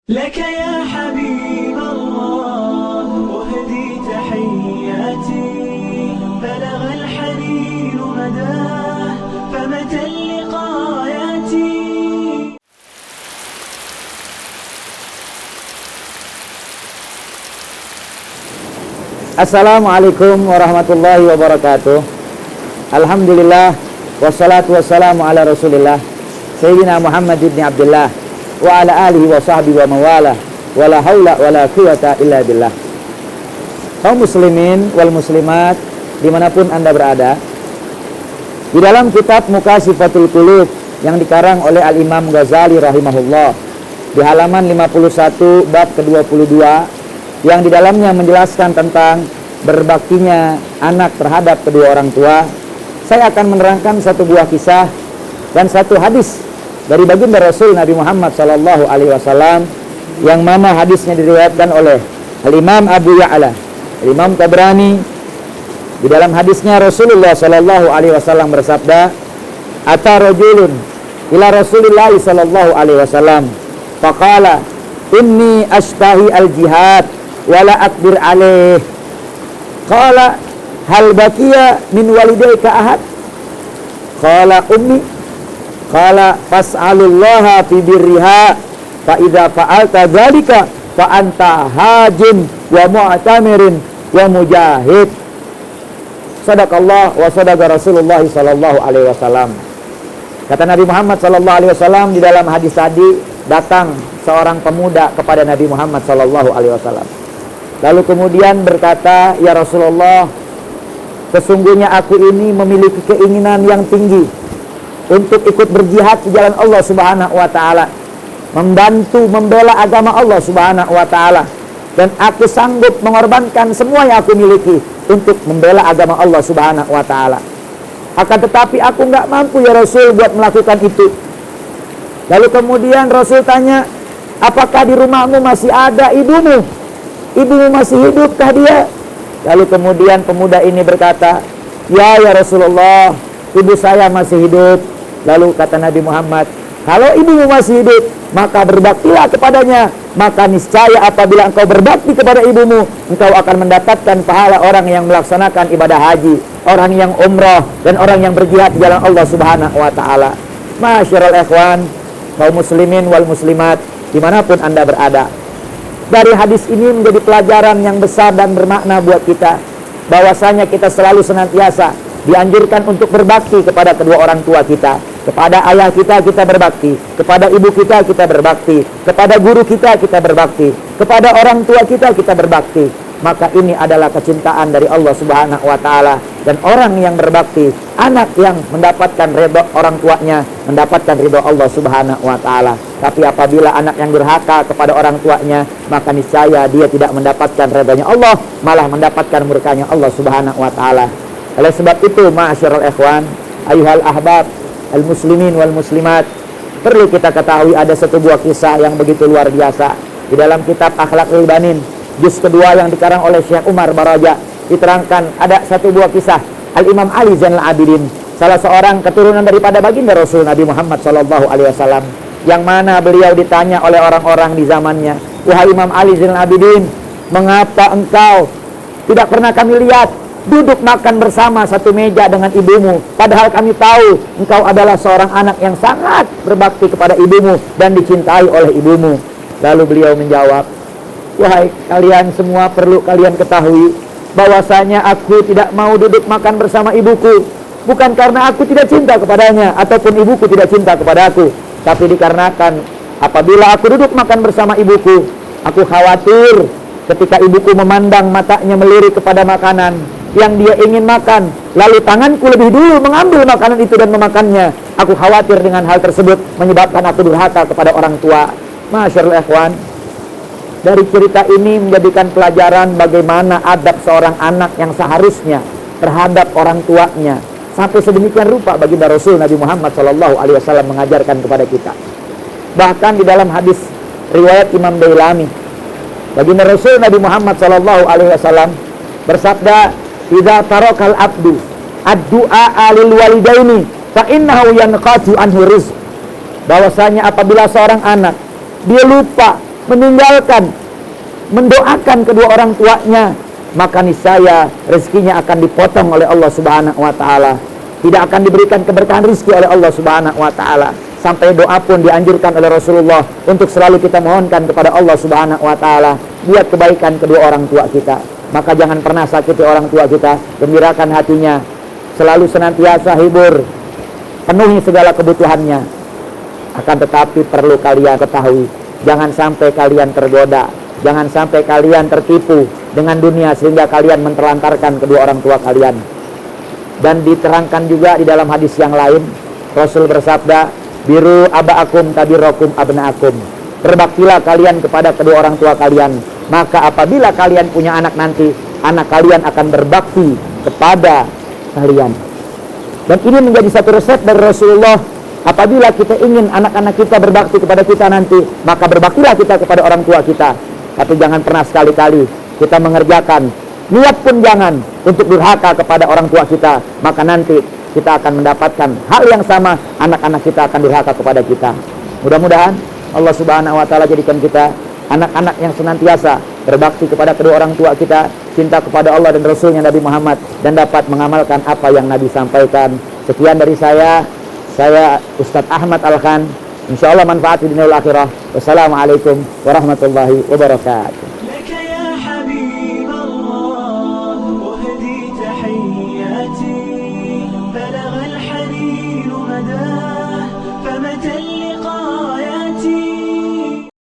لك يا حبيب الله أهدي تحياتي بلغ الحنين مداه فمتى اللقاء ياتي. Assalamualaikum warahmatullahi wabarakatuh. Alhamdulillah wassalatu wassalamu ala Rasulillah Sayyidina Muhammad ibn Abdullah wa ala alihi wa sahbihi wa mawala wala haula wala quwata illa billah. Kaum muslimin wal muslimat dimanapun anda berada, di dalam kitab Muqashifatul Qulub yang dikarang oleh Al-Imam Ghazali rahimahullah di halaman 51 bab ke-22, yang di dalamnya menjelaskan tentang berbaktinya anak terhadap kedua orang tua, saya akan menerangkan satu buah kisah dan satu hadis dari baginda Rasul Nabi Muhammad SAW, yang mana hadisnya diriwayatkan oleh Al-Imam Abu Ya'la, Al-Imam Tabrani. Di dalam hadisnya Rasulullah SAW bersabda, "Ata rajulun ila Rasulillah SAW, faqala inni ashtahi al-jihad wala akbir alaih. Qala hal baqiya min walidayka ahad? Qala ummi. Qala fas'alullaha fi birriha fa idza fa'alta dzalika fa anta hajin wa mu'tamirin wa mujahid." Sadaqallah wa sadaqa Rasulullah sallallahu alaihi wasallam. Kata Nabi Muhammad sallallahu alaihi wasallam di dalam hadis tadi, datang seorang pemuda kepada Nabi Muhammad sallallahu alaihi wasallam. Lalu kemudian berkata, "Ya Rasulullah, sesungguhnya aku ini memiliki keinginan yang tinggi untuk ikut berjihad di jalan Allah Subhanahu wa taala, membantu membela agama Allah Subhanahu wa taala, dan aku sanggup mengorbankan semua yang aku miliki untuk membela agama Allah Subhanahu wa taala. Akan tetapi aku enggak mampu ya Rasul buat melakukan itu." Lalu kemudian Rasul tanya, "Apakah di rumahmu masih ada ibumu? Ibumu masih hidupkah dia?" Lalu kemudian pemuda ini berkata, ya Rasulullah, ibu saya masih hidup." Lalu kata Nabi Muhammad, "Kalau ibumu masih hidup, maka berbaktilah kepadanya. Maka niscaya apabila engkau berbakti kepada ibumu, engkau akan mendapatkan pahala orang yang melaksanakan ibadah haji, orang yang umrah, dan orang yang berjihad di jalan Allah Subhanahu wa taala." Ma'asyiral ikhwan, kaum muslimin wal muslimat dimanapun anda berada, dari hadis ini menjadi pelajaran yang besar dan bermakna buat kita, bahwasanya kita selalu senantiasa dianjurkan untuk berbakti kepada kedua orang tua kita. Kepada ayah kita, kita berbakti. Kepada ibu kita, kita berbakti. Kepada guru kita, kita berbakti. Kepada orang tua kita, kita berbakti. Maka ini adalah kecintaan dari Allah Subhanahu wa taala. Dan orang yang berbakti, anak yang mendapatkan ridha orang tuanya, mendapatkan ridha Allah Subhanahu wa taala. Tapi apabila anak yang durhaka kepada orang tuanya, maka niscaya dia tidak mendapatkan ridhanya Allah, malah mendapatkan murkanya Allah Subhanahu wa taala. Oleh sebab itu, ma'asyiral ikhwan, ayyuhal ahbab, al-muslimin wal muslimat, perlu kita ketahui ada satu buah kisah yang begitu luar biasa. Di dalam kitab Akhlaqul Banin, juz kedua yang dikarang oleh Syekh Umar Baraja, diterangkan ada satu buah kisah Al-Imam Ali Zainal Abidin, salah seorang keturunan daripada baginda Rasul Nabi Muhammad sallallahu alaihi wasallam, yang mana beliau ditanya oleh orang-orang di zamannya, "Wahai Imam Ali Zainal Abidin, mengapa engkau tidak pernah kami lihat duduk makan bersama satu meja dengan ibumu, padahal kami tahu engkau adalah seorang anak yang sangat berbakti kepada ibumu dan dicintai oleh ibumu?" Lalu beliau menjawab, "Wahai kalian semua, perlu kalian ketahui bahwasanya aku tidak mau duduk makan bersama ibuku, bukan karena aku tidak cinta kepadanya ataupun ibuku tidak cinta kepada aku, tapi dikarenakan apabila aku duduk makan bersama ibuku, aku khawatir ketika ibuku memandang matanya melirik kepada makanan yang dia ingin makan, lalu tanganku lebih dulu mengambil makanan itu dan memakannya. Aku khawatir dengan hal tersebut menyebabkan aku durhaka kepada orang tua." Masyaallah ikhwan, dari cerita ini menjadikan pelajaran bagaimana adab seorang anak yang seharusnya terhadap orang tuanya. Sampai sedemikian rupa baginda Rasul Nabi Muhammad SAW mengajarkan kepada kita. Bahkan di dalam hadis riwayat Imam Dailami, baginda Rasul Nabi Muhammad SAW bersabda, "Idza tarakal abdu ad-du'a lil walidaini fa innahu yanqatu anhu rizq." Bahwasanya apabila seorang anak dia lupa meninggalkan, mendoakan kedua orang tuanya, maka niscaya rezekinya akan dipotong oleh Allah Subhanahu wa taala. Tidak akan diberikan keberkahan rezeki oleh Allah Subhanahu wa taala. Sampai doa pun dianjurkan oleh Rasulullah untuk selalu kita mohonkan kepada Allah Subhanahu wa taala buat kebaikan kedua orang tua kita. Maka jangan pernah sakiti orang tua kita, gembirakan hatinya, selalu senantiasa hibur, penuhi segala kebutuhannya. Akan tetapi perlu kalian ketahui, jangan sampai kalian tergoda, jangan sampai kalian tertipu dengan dunia sehingga kalian menterlantarkan kedua orang tua kalian. Dan diterangkan juga di dalam hadis yang lain, Rasul bersabda, biru aba'akum tabirakum abna'akum. Berbaktilah kalian kepada kedua orang tua kalian, maka apabila kalian punya anak nanti, anak kalian akan berbakti kepada kalian. Dan ini menjadi satu resep dari Rasulullah. Apabila kita ingin anak-anak kita berbakti kepada kita nanti, maka berbaktilah kita kepada orang tua kita. Tapi jangan pernah sekali-kali kita mengerjakan, niat pun jangan, untuk durhaka kepada orang tua kita. Maka nanti kita akan mendapatkan hal yang sama, anak-anak kita akan durhaka kepada kita. Mudah-mudahan Allah Subhanahu wa taala jadikan kita anak-anak yang senantiasa berbakti kepada kedua orang tua kita, cinta kepada Allah dan Rasulnya Nabi Muhammad, dan dapat mengamalkan apa yang Nabi sampaikan. Sekian dari saya Ustadz Ahmad Al-Khan. Insyaallah manfaat di dunia wal akhirah. Wassalamualaikum warahmatullahi wabarakatuh.